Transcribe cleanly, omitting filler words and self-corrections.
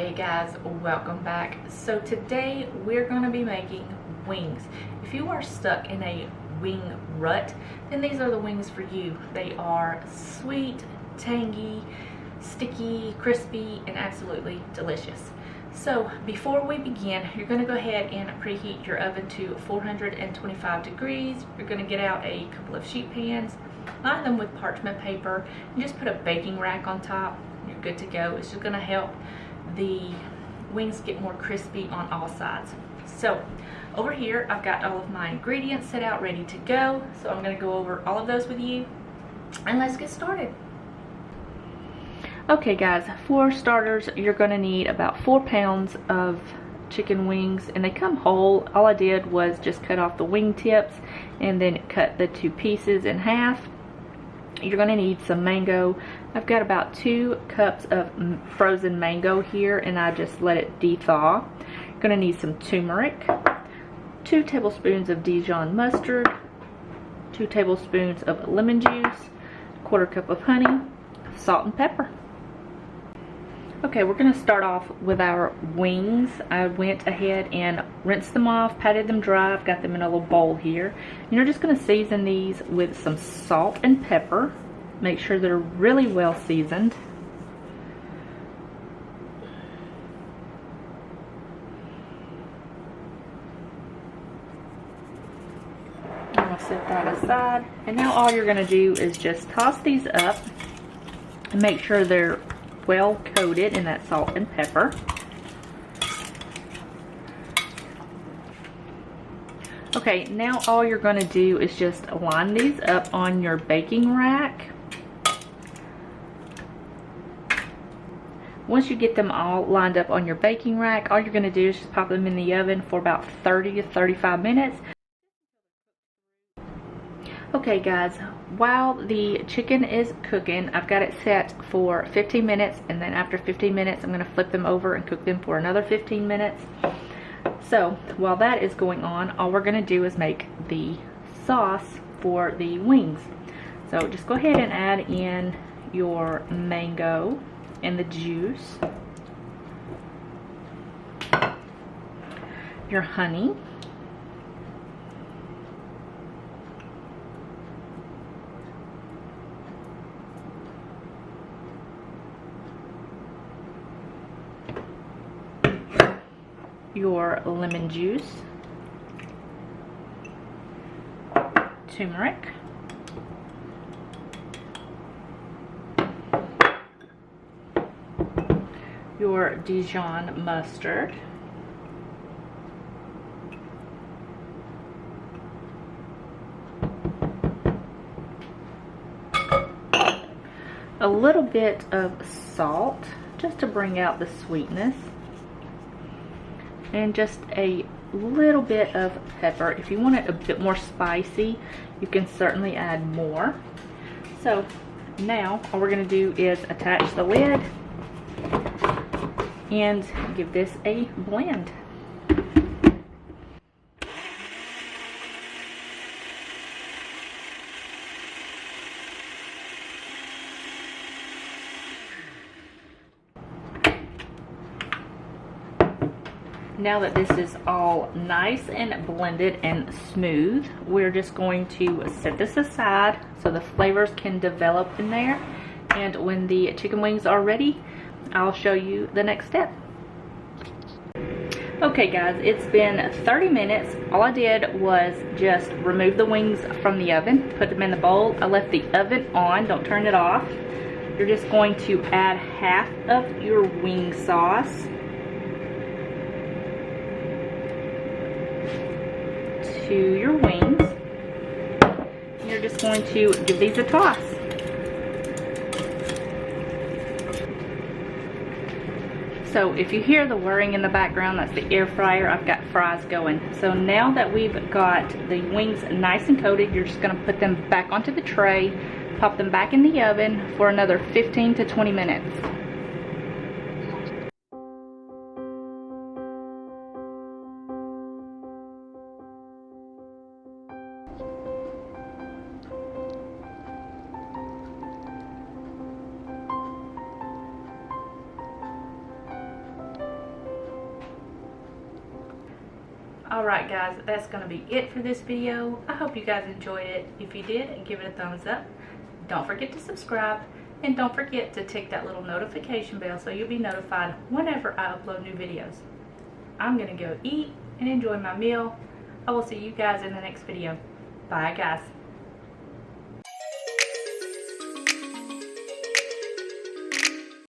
Hey guys, welcome back. So today we're going to be making wings. If you are stuck in a wing rut, then these are the wings for you. They are sweet, tangy, sticky, crispy, and absolutely delicious. So before we begin, you're going to go ahead and preheat your oven to 425 degrees. You're going to get out a couple of sheet pans, line them with parchment paper, and just put a baking rack on top. You're good to go. It's just going to help the wings get more crispy on all sides. So over here I've got all of my ingredients set out ready to go, so I'm going to go over all of those with you and let's get started. Okay guys, for starters you're going to need about 4 pounds of chicken wings, and they come whole. All I did was just cut off the wing tips and then cut the 2 pieces in half. You're going to need some mango. I've got about 2 cups of frozen mango here, and I just let it de-thaw. You're going to need some turmeric, 2 tablespoons of Dijon mustard, 2 tablespoons of lemon juice, 1/4 cup of honey, salt and pepper. Okay, we're going to start off with our wings. I went ahead and rinsed them off, patted them dry. I've got them in a little bowl here. And you're just going to season these with some salt and pepper. Make sure they're really well seasoned. I'm going to set that aside. And now all you're going to do is just toss these up and make sure they're well coated in that salt and pepper. Okay, now all you're going to do is just line these up on your baking rack. Once you get them all lined up on your baking rack, all you're going to do is just pop them in the oven for about 30 to 35 minutes. Okay guys, while the chicken is cooking, I've got it set for 15 minutes, and then after 15 minutes I'm going to flip them over and cook them for another 15 minutes. So while that is going on, all we're going to do is make the sauce for the wings. So just go ahead and add in your mango and the juice, your honey, your lemon juice, turmeric, your Dijon mustard, a little bit of salt just to bring out the sweetness, and just a little bit of pepper. If you want it a bit more spicy, you can certainly add more. So now all we're going to do is attach the lid and give this a blend. Now that this is all nice and blended and smooth, we're just going to set this aside so the flavors can develop in there. And when the chicken wings are ready, I'll show you the next step. Okay guys, it's been 30 minutes. All I did was just remove the wings from the oven, put them in the bowl. I left the oven on, don't turn it off. You're just going to add half of your wing sauce to your wings. You're just going to give these a toss. So if you hear the whirring in the background, that's the air fryer. I've got fries going. So now that we've got the wings nice and coated, you're just going to put them back onto the tray, pop them back in the oven for another 15 to 20 minutes. Alright guys, that's going to be it for this video. I hope you guys enjoyed it. If you did, give it a thumbs up. Don't forget to subscribe. And don't forget to tick that little notification bell so you'll be notified whenever I upload new videos. I'm going to go eat and enjoy my meal. I will see you guys in the next video. Bye guys.